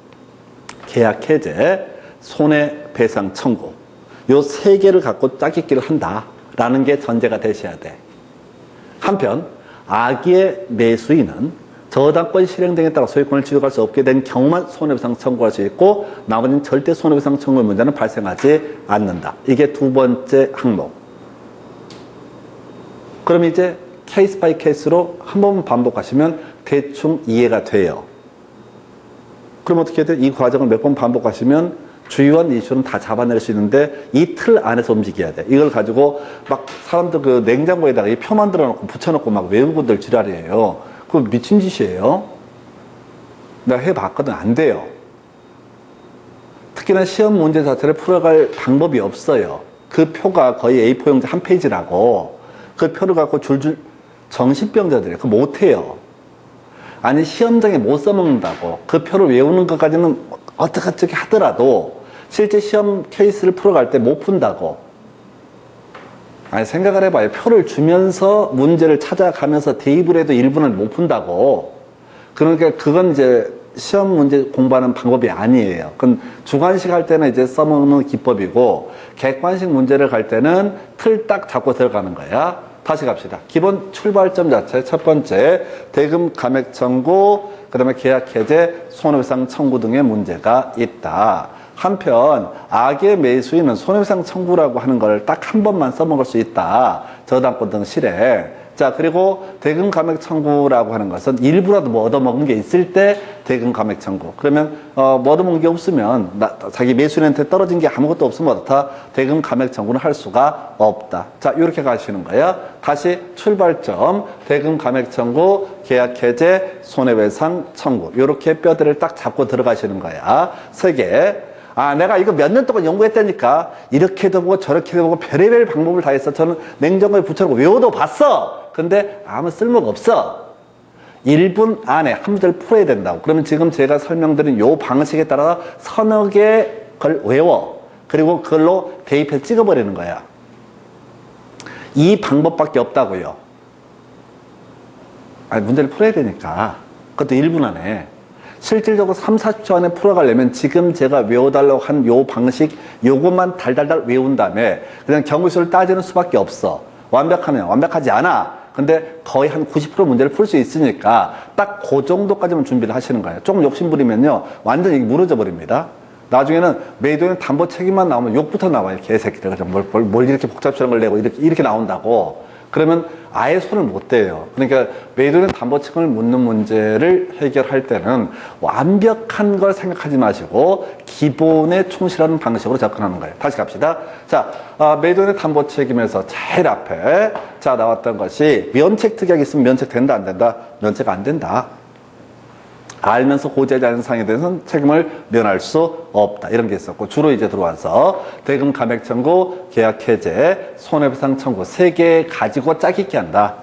계약 해제, 손해배상 청구, 요 세 개를 갖고 짜깁기를 한다라는 게 전제가 되셔야 돼. 한편 악의 매수인은 저당권 실행 등에 따라 소유권을 취득할 수 없게 된 경우만 손해배상 청구할 수 있고, 나머지는 절대 손해배상 청구 문제는 발생하지 않는다. 이게 두 번째 항목. 그럼 이제 케이스 바이 케이스로 한 번 반복하시면 대충 이해가 돼요. 그럼 어떻게 해야 돼? 이 과정을 몇 번 반복하시면 주요한 이슈는 다 잡아낼 수 있는데 이 틀 안에서 움직여야 돼. 이걸 가지고 막 사람들 그 냉장고에다가 이 표 만들어 놓고 붙여놓고 막 외우고들 지랄이에요. 그거 미친 짓이에요. 내가 해봤거든. 안 돼요. 특히나 시험 문제 자체를 풀어갈 방법이 없어요. 그 표가 거의 A4 용지 한 페이지라고. 그 표를 갖고 줄줄 정신병자들이 그거 못해요. 아니 시험장에 못 써먹는다고. 그 표를 외우는 것까지는 어떻게 하더라도 실제 시험 케이스를 풀어갈 때 못 푼다고. 아니 생각을 해봐요. 표를 주면서 문제를 찾아가면서 대입을 해도 일부는 못 푼다고. 그러니까 그건 이제 시험 문제 공부하는 방법이 아니에요. 그건 주관식 할 때는 이제 써먹는 기법이고, 객관식 문제를 갈 때는 틀 딱 잡고 들어가는 거야. 다시 갑시다. 기본 출발점 자체 첫 번째 대금 감액 청구, 그 다음에 계약 해제, 손해배상 청구 등의 문제가 있다. 한편 악의 매수인은 손해배상 청구라고 하는 걸 딱 한 번만 써먹을 수 있다. 저당권 등 실행. 자, 그리고 대금 감액 청구라고 하는 것은 일부라도 뭐 얻어먹은 게 있을 때 대금 감액 청구. 그러면 뭐 얻어먹은 게 없으면 자기 매수인한테 떨어진 게 아무것도 없으면 어떻다? 대금 감액 청구는 할 수가 없다. 자, 이렇게 가시는 거예요. 다시 출발점 대금 감액 청구, 계약 해제, 손해배상 청구. 이렇게 뼈대를 딱 잡고 들어가시는 거야. 세 개. 내가 이거 몇 년 동안 연구했다니까. 이렇게도 보고 저렇게도 보고 별의별 방법을 다 했어. 저는 냉장고에 붙여놓고 외워도 봤어. 근데 아무 쓸모가 없어. 1분 안에 한 문제를 풀어야 된다고. 그러면 지금 제가 설명드린 요 방식에 따라 서너 개걸 외워. 그리고 그걸로 대입해서 찍어버리는 거야. 이 방법밖에 없다고요. 문제를 풀어야 되니까. 그것도 1분 안에. 실질적으로 3, 40초 안에 풀어가려면 지금 제가 외워달라고 한 요 방식, 요것만 달달달 외운 다음에 그냥 경우수를 따지는 수밖에 없어. 완벽하냐? 완벽하지 않아. 근데 거의 한 90% 문제를 풀 수 있으니까 딱 그 정도까지만 준비를 하시는 거예요. 조금 욕심부리면요, 완전히 무너져 버립니다. 나중에는 매도인은 담보 책임만 나오면 욕부터 나와요. 개새끼들. 뭘 이렇게 복잡스러운 걸 내고 이렇게 나온다고. 그러면 아예 손을 못 대요. 그러니까 매도인은 담보 책임을 묻는 문제를 해결할 때는 완벽한 걸 생각하지 마시고 기본에 충실하는 방식으로 접근하는 거예요. 다시 갑시다. 자, 매도인의 담보 책임에서 제일 앞에 자 나왔던 것이 면책 특약이 있으면 면책 된다 안 된다? 면책 안 된다. 알면서 고지하지 않은 사항에 대해서는 책임을 면할 수 없다. 이런 게 있었고, 주로 이제 들어와서 대금 감액 청구, 계약 해제, 손해배상 청구 세 개 가지고 짝 있게 한다.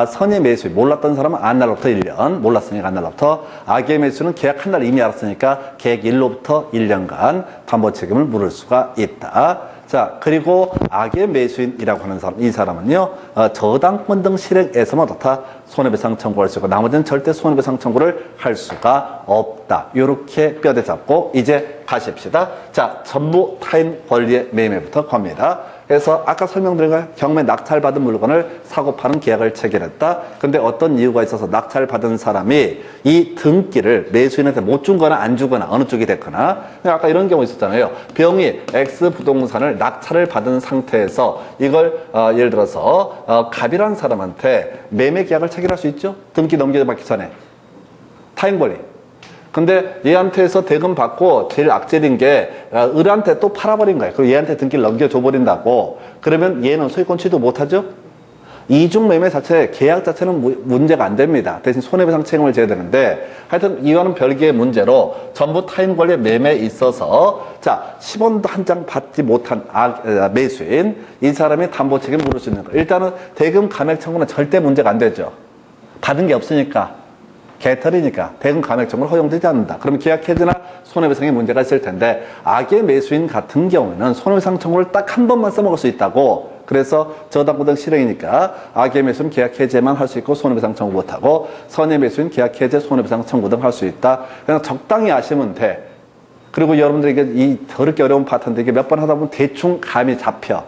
선의 매수인, 몰랐던 사람은 안날로부터 1년, 몰랐으니까 안날로부터. 악의 매수는 계약한 날 이미 알았으니까 계약 일로부터 1년간 담보 책임을 물을 수가 있다. 자, 그리고 악의 매수인이라고 하는 사람, 이 사람은요, 저당권 등 실행에서만 어떻다 손해배상 청구할 수 있고, 나머지는 절대 손해배상 청구를 할 수가 없다. 요렇게 뼈대 잡고, 이제 가십시다. 자, 전부 타인 권리의 매매부터 갑니다. 그래서 아까 설명드린 거예요. 경매 낙찰받은 물건을 사고 파는 계약을 체결했다. 근데 어떤 이유가 있어서 낙찰받은 사람이 이 등기를 매수인한테 못 준 거나 안 주거나 어느 쪽이 됐거나, 아까 이런 경우 있었잖아요. 병이 X 부동산을 낙찰을 받은 상태에서 이걸 예를 들어서 갑이라는 사람한테 매매 계약을 체결할 수 있죠. 등기 넘겨받기 전에. 타인 권리. 근데 얘한테서 대금 받고 제일 악질인 게 을한테 또 팔아버린 거예요. 그리고 얘한테 등기를 넘겨줘 버린다고. 그러면 얘는 소유권 취득 못하죠? 이중 매매 자체, 계약 자체는 문제가 안 됩니다. 대신 손해배상 책임을 져야 되는데, 하여튼 이와는 별개의 문제로 전부 타인 권리의 매매에 있어서, 자, 10원도 한 장 받지 못한 매수인, 이 사람이 담보 책임 물을 수 있는 거. 일단은 대금 감액 청구는 절대 문제가 안 되죠. 받은 게 없으니까. 개털이니까 대금 감액 청구는 허용되지 않는다. 그러면 계약 해지나 손해배상에 문제가 있을 텐데, 악의 매수인 같은 경우에는 손해배상 청구를 딱 한 번만 써먹을 수 있다고. 그래서 저당권 등 실행이니까 악의 매수인 계약 해제만 할 수 있고 손해배상 청구 못하고, 선의 매수인 계약 해제 손해배상 청구 등 할 수 있다. 그냥 적당히 아시면 돼. 그리고 여러분들에게 이 더럽게 어려운 파트인데 이게 몇 번 하다 보면 대충 감이 잡혀.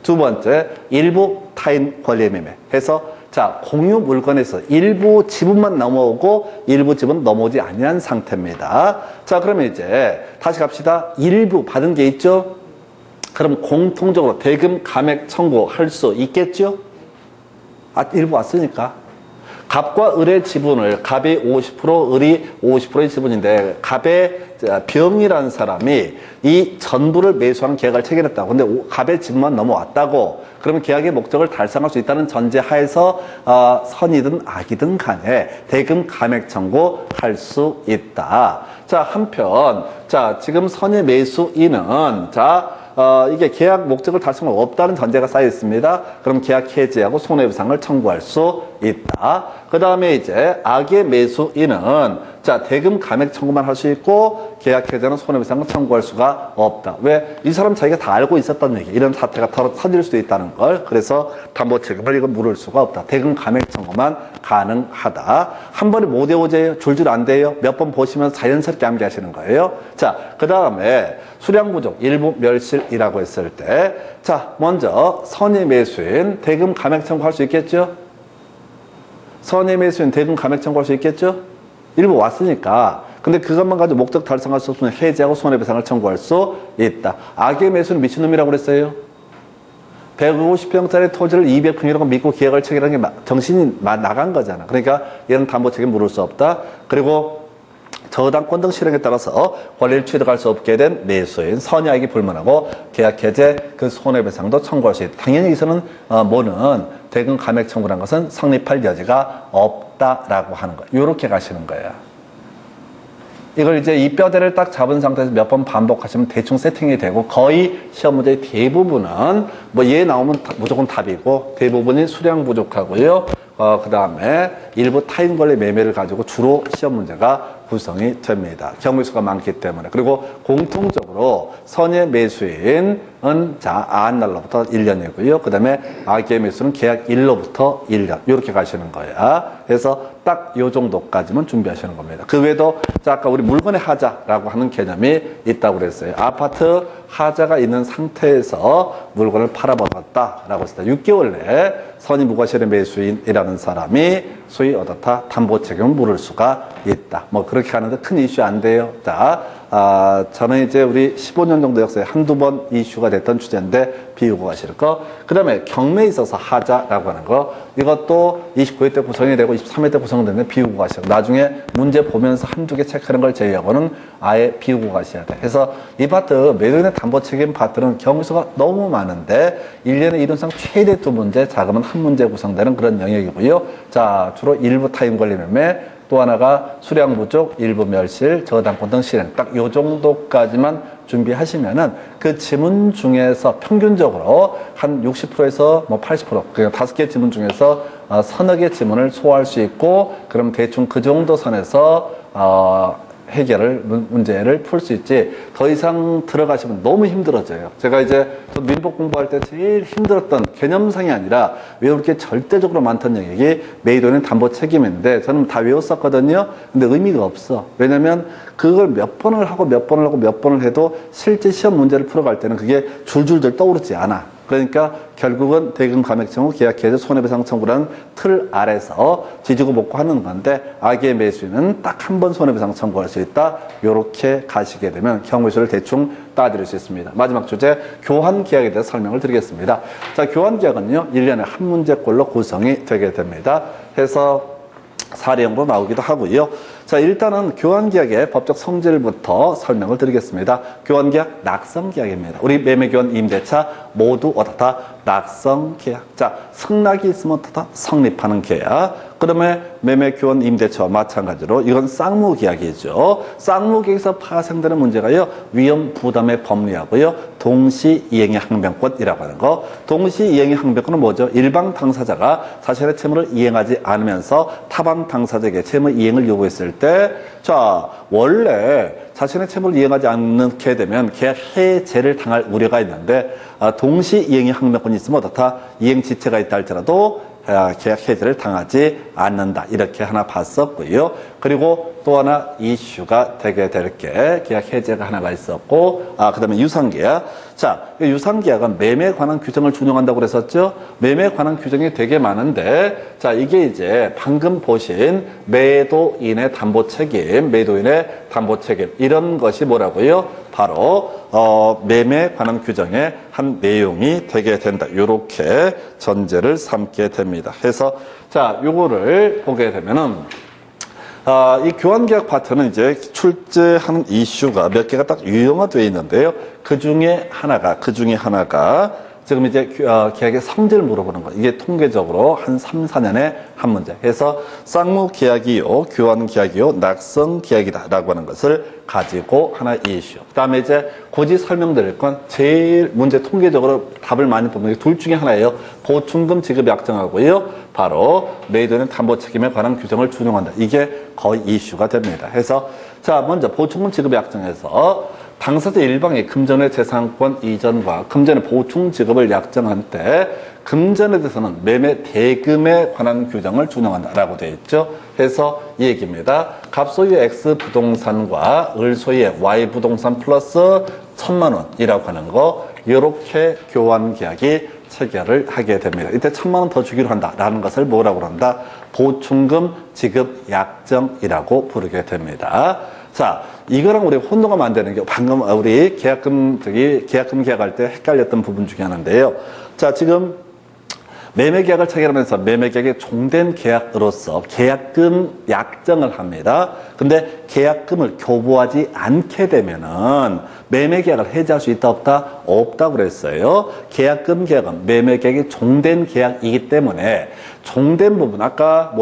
두 번째, 일부 타인 권리의 매매 해서, 자, 공유 물건에서 일부 지분만 넘어오고 일부 지분 넘어오지 아니한 상태입니다. 자, 그러면 이제 다시 갑시다. 일부 받은 게 있죠? 그럼 공통적으로 대금 감액 청구할 수 있겠죠? 일부 왔으니까. 갑과 을의 지분을, 갑이 50%, 을이 50%의 지분인데, 갑의 병이라는 사람이 이 전부를 매수하는 계약을 체결했다고. 근데 갑의 지분만 넘어왔다고. 그러면 계약의 목적을 달성할 수 있다는 전제 하에서 선이든 악이든 간에 대금 감액 청구할 수 있다. 자, 한편, 자, 지금 선의 매수인은, 자, 이게 계약 목적을 달성할 수 없다는 전제가 쌓여 있습니다. 그럼 계약 해지하고 손해배상을 청구할 수 있다. 그 다음에 이제 악의 매수인은, 자, 대금 감액 청구만 할 수 있고 계약 해지는 손해배상을 청구할 수가 없다. 왜? 이 사람 자기가 다 알고 있었던 얘기. 이런 사태가 터질 수도 있다는 걸. 그래서 담보 책임을 이거 물을 수가 없다. 대금 감액 청구만 가능하다. 한 번에 못 외워져요. 줄줄 안 돼요. 몇 번 보시면서 자연스럽게 암기하시는 거예요. 자, 그 다음에 수량 부족, 일부 멸실이라고 했을 때, 자, 먼저 선의 매수인 대금 감액 청구할 수 있겠죠? 선의 매수인 대금 감액 청구할 수 있겠죠? 일부 왔으니까. 근데 그것만 가지고 목적 달성할 수 없으면 해지하고 손해배상을 청구할 수 있다. 악의 매수는 미친놈이라고 그랬어요. 150평짜리 토지를 200평이라고 믿고 계약을 체결하는 게 정신이 나간 거잖아. 그러니까 얘는 담보 책임 물을 수 없다. 그리고 저당권 등 실행에 따라서 권리를 취득할 수 없게 된 매수인, 선의악이 불문하고 계약 해제 그 손해배상도 청구할 수 있다. 당연히 여기서는 뭐는 대금 감액 청구라는 것은 성립할 여지가 없다라고 하는 거예요. 이렇게 가시는 거예요. 이걸 이제 이 뼈대를 딱 잡은 상태에서 몇 번 반복하시면 대충 세팅이 되고, 거의 시험 문제의 대부분은 뭐 얘 나오면 무조건 답이고, 대부분이 수량 부족하고요. 그 다음에 일부 타인 권리 매매를 가지고 주로 시험 문제가 구성이 됩니다. 경우 수가 많기 때문에. 그리고 공통적으로 선의 매수인은 자, 안날로부터 1년이고요. 그 다음에 악의 매수는 계약 일로부터 1년. 이렇게 가시는 거야. 그래서 딱 요 정도까지만 준비하시는 겁니다. 그 외에도 자, 아까 우리 물건의 하자라고 하는 개념이 있다고 그랬어요. 아파트 하자가 있는 상태에서 물건을 팔아버렸다라고 했을 때 6개월 내에 선의 무과실의 매수인이라는 사람이 소위 어떻다 담보 책임을 물을 수가 있다. 뭐 그렇게 하는데 큰 이슈 안 돼요. 자, 저는 이제 우리 15년 정도 역사에 한두 번 이슈가 됐던 주제인데 비우고 가실 거. 그 다음에 경매에 있어서 하자라고 하는 거. 이것도 29회 때 구성이 되고 23회 때 구성되는데 비우고 가시고. 나중에 문제 보면서 한두 개 체크하는 걸 제외하고는 아예 비우고 가셔야 돼. 그래서 이 파트, 매도인의 담보 책임 파트는 경우수가 너무 많은데 1년에 이론상 최대 2문제, 작으면 1문제 구성되는 그런 영역이고요. 자, 주로 일부 타임 관리 매매, 또 하나가 수량 부족, 일부 멸실, 저당권 등 실행. 딱 요 정도까지만 준비하시면은 그 지문 중에서 평균적으로 한 60%에서 뭐 80%, 그냥 5개 지문 중에서 서너 개 지문을 소화할 수 있고, 그럼 대충 그 정도 선에서 문제를 풀 수 있지, 더 이상 들어가시면 너무 힘들어져요. 제가 이제 민법 공부할 때 제일 힘들었던 개념상이 아니라 외울 게 절대적으로 많던 영역이 매도인의 담보 책임인데, 저는 다 외웠었거든요. 근데 의미가 없어. 왜냐면 그걸 몇 번을 하고 몇 번을 하고 몇 번을 해도 실제 시험 문제를 풀어갈 때는 그게 줄줄줄 떠오르지 않아. 그러니까 결국은 대금 감액 청구, 계약 해제, 손해배상 청구라는 틀 아래서 지지고 볶고 하는 건데, 악의 매수인은 딱 한 번 손해배상 청구할 수 있다. 요렇게 가시게 되면 경우수를 대충 따드릴 수 있습니다. 마지막 주제, 교환 계약에 대해서 설명을 드리겠습니다. 자, 교환 계약은요, 1년에 한 문제꼴로 구성이 되게 됩니다. 해서 사례형으로 나오기도 하고요. 자, 일단은 교환계약의 법적 성질부터 설명을 드리겠습니다. 교환계약 낙성계약입니다. 우리 매매교환 임대차 모두 어떻다? 낙성계약. 자, 승낙이 있으면 어떻다? 성립하는 계약. 그러면 매매교환 임대차와 마찬가지로 이건 쌍무계약이죠. 쌍무계약에서 파생되는 문제가요, 위험 부담의 법리하고요, 동시이행의 항변권이라고 하는 거. 동시이행의 항변권은 뭐죠? 일방 당사자가 자신의 채무를 이행하지 않으면서 타방 당사자에게 채무 이행을 요구했을 때, 자, 원래 자신의 채무를 이행하지 않게 되면 계약 해제를 당할 우려가 있는데, 동시이행의 항변권이 있으면 어떻다? 이행 지체가 있다 할지라도 계약 해제를 당하지 않는다. 이렇게 하나 봤었고요. 그리고 또 하나 이슈가 되게 될 게 계약 해제가 하나가 있었고, 그 다음에 유상계약. 자, 유상계약은 매매에 관한 규정을 준용한다고 그랬었죠? 매매에 관한 규정이 되게 많은데, 자, 이게 이제 방금 보신 매도인의 담보 책임, 매도인의 담보 책임, 이런 것이 뭐라고요? 바로 매매에 관한 규정의 한 내용이 되게 된다. 요렇게 전제를 삼게 됩니다. 해서 자, 요거를 보게 되면은 이 교환계약 파트는 이제 출제하는 이슈가 몇 개가 딱 유형화되어 있는데요. 그 중에 하나가 지금 이제 계약의 성질을 물어보는 거. 이게 통계적으로 한 3, 4년에 한 문제. 해서 쌍무계약이요, 교환계약이요, 낙성계약이다 라고 하는 것을 가지고 하나 이슈. 그 다음에 이제 굳이 설명드릴 건 제일 문제 통계적으로 답을 많이 보는 게 둘 중에 하나예요. 보충금 지급 약정하고요, 바로 매도인의 담보 책임에 관한 규정을 준용한다. 이게 거의 이슈가 됩니다. 해서 자, 먼저 보충금 지급 약정에서 당사자 일방이 금전의 재산권 이전과 금전의 보충 지급을 약정한 때 금전에 대해서는 매매 대금에 관한 규정을 준용한다라고 되어 있죠. 해서 이 얘기입니다. 갑소유의 X 부동산과 을소유의 Y 부동산 플러스 1,000만 원이라고 하는 거, 이렇게 교환 계약이 체결을 하게 됩니다. 이때 1,000만 원 더 주기로 한다라는 것을 뭐라고 한다? 보충금 지급 약정이라고 부르게 됩니다. 자, 이거랑 우리 혼동하면 안 되는 게, 방금 우리 계약금 계약할 때 헷갈렸던 부분 중에 하나인데요. 자, 지금 매매계약을 체결하면서 매매계약이 종된 계약으로서 계약금 약정을 합니다. 근데 계약금을 교부하지 않게 되면은 매매계약을 해지할 수 있다 없다? 없다고 그랬어요. 계약금 계약은 매매계약이 종된 계약이기 때문에 종된 부분, 아까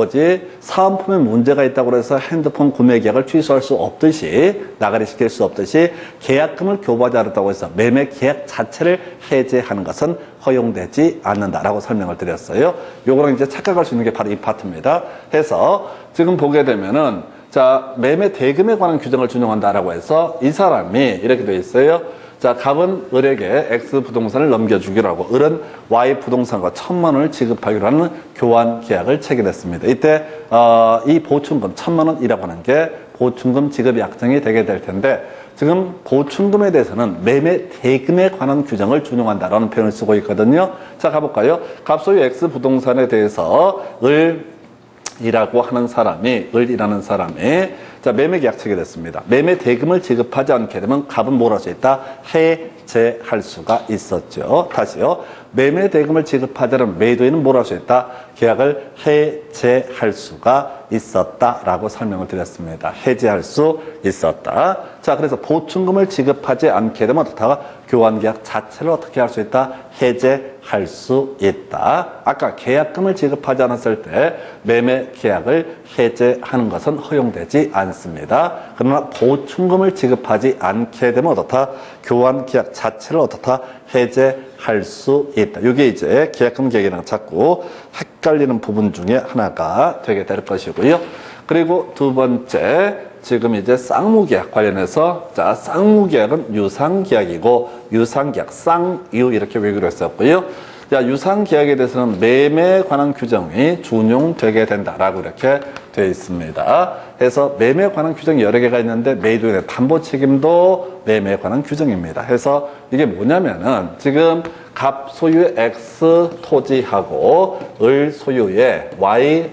사은품에 문제가 있다고 해서 핸드폰 구매 계약을 취소할 수 없듯이, 나가리 시킬 수 없듯이 계약금을 교부하지 않았다고 해서 매매 계약 자체를 해제하는 것은 허용되지 않는다라고 설명을 드렸어요. 요거랑 이제 착각할 수 있는 게 바로 이 파트입니다. 해서 지금 보게 되면은, 자, 매매 대금에 관한 규정을 준용한다라고 해서 이 사람이 이렇게 돼 있어요. 자, 갑은 을에게 X 부동산을 넘겨주기로 하고 을은 Y 부동산과 1,000만 원을 지급하기로 하는 교환 계약을 체결했습니다. 이때 이 보충금 1,000만 원이라고 하는 게 보충금 지급 약정이 되게 될 텐데, 지금 보충금에 대해서는 매매 대금에 관한 규정을 준용한다라는 표현을 쓰고 있거든요. 자, 가볼까요? 갑소유 X 부동산에 대해서 을이라는 사람이 자, 매매 계약 체결됐습니다. 매매 대금을 지급하지 않게 되면 갑은 뭘 할 수 있다? 해제할 수가 있었죠. 다시요. 매매 대금을 지급하자는 매도인은 뭘 할 수 있다? 계약을 해제할 수가 있었다라고 설명을 드렸습니다. 해제할 수 있었다. 자, 그래서 보충금을 지급하지 않게 되면 어떻다? 교환계약 자체를 어떻게 할 수 있다? 해제할 수 있다. 아까 계약금을 지급하지 않았을 때 매매 계약을 해제하는 것은 허용되지 않습니다. 그러나 보충금을 지급하지 않게 되면 어떻다? 교환계약 자체를 어떻다? 해제할 수 있다. 이게 이제 계약금 계약이랑 자꾸 헷갈리는 부분 중에 하나가 되게 될 것이고요. 그리고 두 번째, 지금 이제 쌍무계약 관련해서, 자, 쌍무계약은 유상계약이고, 유상계약, 쌍유 이렇게 외우기로 했었고요. 자, 유상계약에 대해서는 매매에 관한 규정이 준용되게 된다라고 이렇게 되어 있습니다. 그래서 매매에 관한 규정이 여러 개가 있는데, 매도인의 담보 책임도 매매에 관한 규정입니다. 그래서 이게 뭐냐면은, 지금 갑 소유의 X 토지하고 을 소유의 Y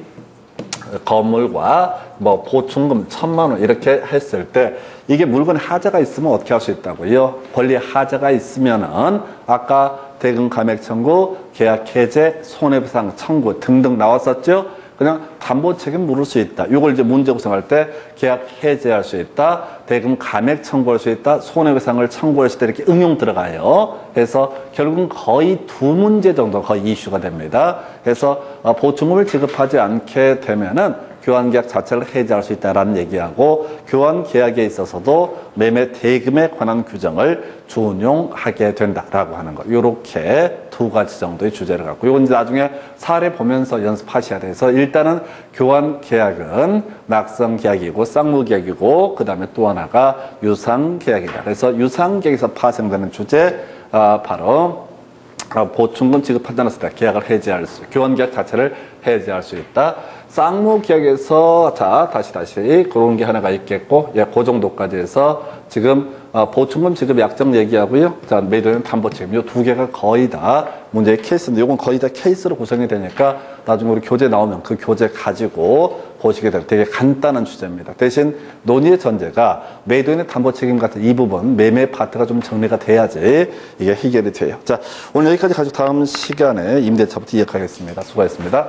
건물과 뭐 보충금 1,000만 원 이렇게 했을 때 이게 물건에 하자가 있으면 어떻게 할 수 있다고요? 권리에 하자가 있으면은 아까 대금 감액 청구, 계약 해제, 손해배상 청구 등등 나왔었죠? 그냥 담보 책임 물을 수 있다. 이걸 이제 문제 구성할 때 계약 해제할 수 있다. 대금 감액 청구할 수 있다. 손해배상을 청구할 수 있다. 이렇게 응용 들어가요. 그래서 결국은 거의 두 문제 정도 거의 이슈가 됩니다. 그래서 보충금을 지급하지 않게 되면은 교환계약 자체를 해제할 수 있다라는 얘기하고 교환계약에 있어서도 매매 대금에 관한 규정을 준용하게 된다라고 하는 거. 이렇게 두 가지 정도의 주제를 갖고 이건 이제 나중에 사례 보면서 연습하셔야 돼서 일단은 교환계약은 낙성계약이고 쌍무계약이고 그 다음에 또 하나가 유상계약이다. 그래서 유상계약에서 파생되는 주제 바로 보충금 지급하지 않았을 때 계약을 해제할 수, 교환계약 자체를 해제할 수 있다. 쌍무계약에서 자 다시 그런 게 하나가 있겠고, 예, 그 정도까지 해서 지금 보충금 지급 약정 얘기하고요. 자, 매도인 담보 책임 이 두 개가 거의 다 문제의 케이스인데, 이건 거의 다 케이스로 구성이 되니까 나중에 우리 교재 나오면 그 교재 가지고 보시게 될 되게 간단한 주제입니다. 대신 논의의 전제가 매도인의 담보 책임 같은 이 부분 매매 파트가 좀 정리가 돼야지 이게 해결이 돼요. 자, 오늘 여기까지 가지고 다음 시간에 임대차부터 이어가겠습니다. 수고하셨습니다.